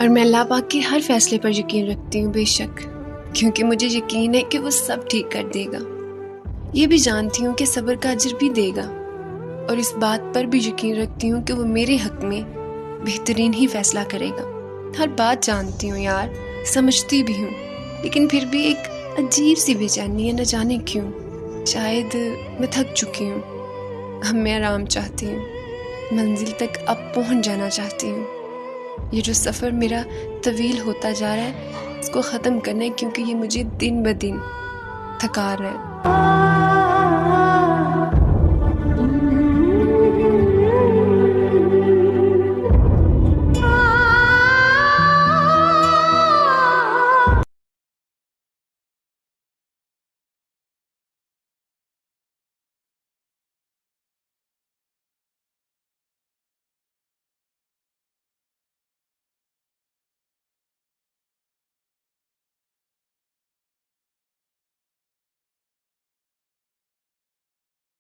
और मैं अल्लाह पाक के हर फैसले पर यकीन रखती हूँ बेशक, क्योंकि मुझे यकीन है कि वो सब ठीक कर देगा। ये भी जानती हूँ कि सब्र का अजर भी देगा, और इस बात पर भी यकीन रखती हूँ कि वो मेरे हक में बेहतरीन ही फैसला करेगा। हर बात जानती हूँ यार, समझती भी हूँ, लेकिन फिर भी एक अजीब सी बेचैनी है, न जाने क्यों। शायद मैं थक चुकी हूँ, अब मैं आराम चाहती हूँ, मंजिल तक अब पहुँच जाना चाहती हूँ। ये जो सफ़र मेरा तवील होता जा रहा है, इसको ख़त्म करना है, क्योंकि ये मुझे दिन ब दिन थका रहा है।